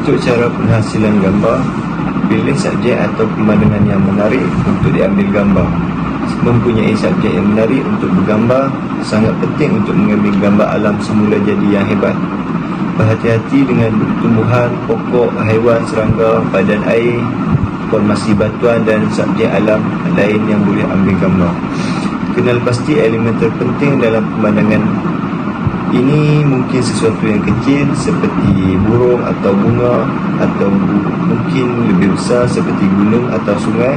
Untuk cara penghasilan gambar, pilih subjek atau pemandangan yang menarik untuk diambil gambar. Mempunyai subjek yang menarik untuk bergambar sangat penting untuk mengambil gambar alam semula jadi yang hebat. Berhati-hati dengan tumbuhan, pokok, haiwan, serangga, badan air, formasi batuan dan subjek alam lain yang boleh ambil gambar. Kenal pasti elemen terpenting dalam pemandangan. Ini mungkin sesuatu yang kecil seperti burung atau bunga, atau mungkin lebih besar seperti gunung atau sungai.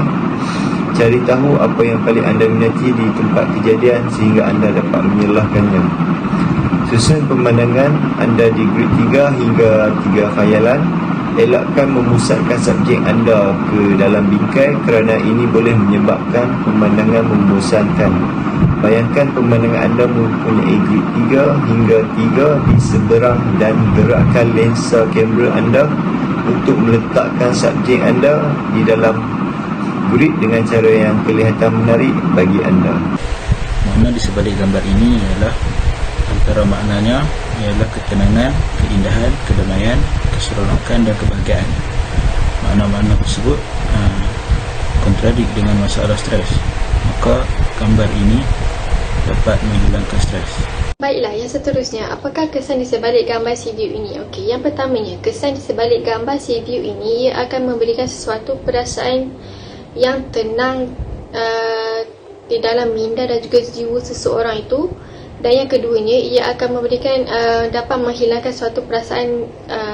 Cari tahu apa yang paling anda minati di tempat kejadian sehingga anda dapat menyelahkannya. Susun pemandangan anda di grid 3 hingga 3 khayalan. Elakkan memusatkan subjek anda ke dalam bingkai kerana ini boleh menyebabkan pemandangan membosankan. Bayangkan pemandangan anda mempunyai grid 3 hingga 3 di seberang dan gerakkan lensa kamera anda untuk meletakkan subjek anda di dalam grid dengan cara yang kelihatan menarik bagi anda. Makna di sebalik gambar ini ialah antara maknanya ialah ketenangan, keindahan, kedamaian, keseronokan dan kebahagiaan. Makna-makna tersebut kontradik dengan masalah stres. Maka gambar ini dapat menghilangkan stres. Baiklah, yang seterusnya, apakah kesan di sebalik gambar sea view ini? Okey, yang pertamanya, kesan di sebalik gambar sea view ini ia akan memberikan sesuatu perasaan yang tenang di dalam minda dan juga jiwa seseorang itu. Dan yang keduanya, ia akan memberikan dapat menghilangkan suatu perasaan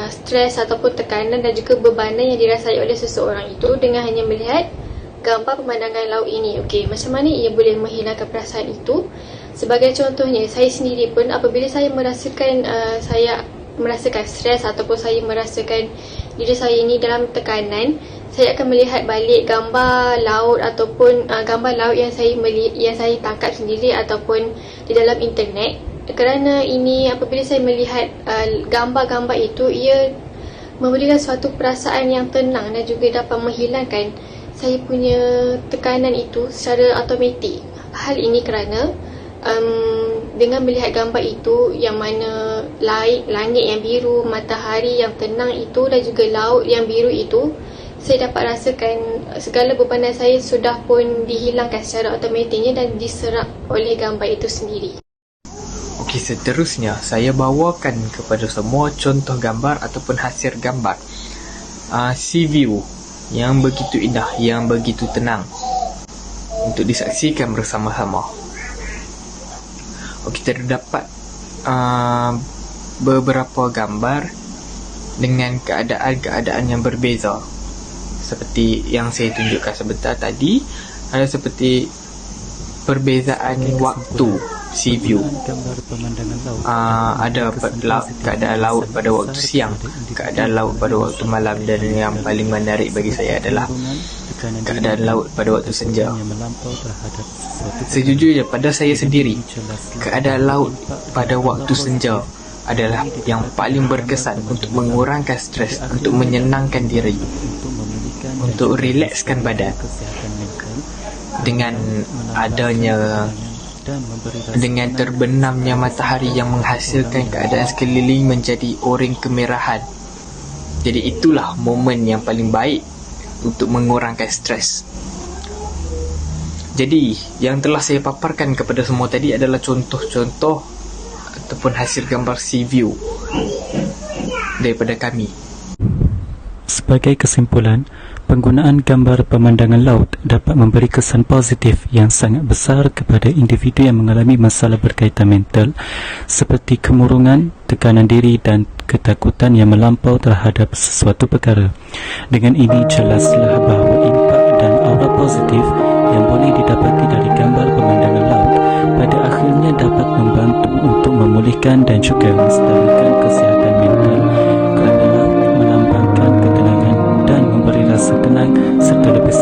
stres ataupun tekanan dan juga bebanan yang dirasai oleh seseorang itu dengan hanya melihat gambar pemandangan laut ini. Okey, macam mana ia boleh menghilangkan perasaan itu? Sebagai contohnya, saya sendiri pun apabila saya merasakan stres ataupun saya merasakan diri saya ini dalam tekanan, saya akan melihat balik gambar laut ataupun gambar laut yang saya tangkap sendiri ataupun di dalam internet. Kerana ini apabila saya melihat gambar-gambar itu, ia memberikan suatu perasaan yang tenang dan juga dapat menghilangkan saya punya tekanan itu secara automatik. Hal ini kerana dengan melihat gambar itu yang mana langit yang biru, matahari yang tenang itu dan juga laut yang biru itu, saya dapat rasakan segala bebanan saya sudah pun dihilangkan secara automatiknya dan diserap oleh gambar itu sendiri. Okey, seterusnya saya bawakan kepada semua contoh gambar ataupun hasil gambar sea view yang begitu indah, yang begitu tenang untuk disaksikan bersama-sama. Okey, terdapat beberapa gambar dengan keadaan-keadaan yang berbeza. Seperti yang saya tunjukkan sebentar tadi, ada seperti perbezaan waktu sea view. Ada keadaan laut pada waktu siang, keadaan laut pada waktu malam, dan yang paling menarik bagi saya adalah keadaan laut pada waktu senja. Sejujurnya pada saya sendiri, keadaan laut pada waktu senja adalah yang paling berkesan untuk mengurangkan stres, untuk menyenangkan diri, untuk rilekskan badan. Dengan terbenamnya matahari yang menghasilkan keadaan sekeliling menjadi oranye kemerahan. Jadi itulah momen yang paling baik untuk mengurangkan stres. Jadi yang telah saya paparkan kepada semua tadi adalah contoh-contoh ataupun hasil gambar sea view daripada kami. Sebagai kesimpulan, penggunaan gambar pemandangan laut dapat memberi kesan positif yang sangat besar kepada individu yang mengalami masalah berkaitan mental seperti kemurungan, tekanan diri dan ketakutan yang melampau terhadap sesuatu perkara. Dengan ini jelaslah bahawa impak dan aura positif yang boleh didapati dari gambar pemandangan laut pada akhirnya dapat membantu untuk memulihkan dan juga menstabilkan kesihatan mental, kerana laut melambangkan ketenangan dan memberi rasa tenang serta lebih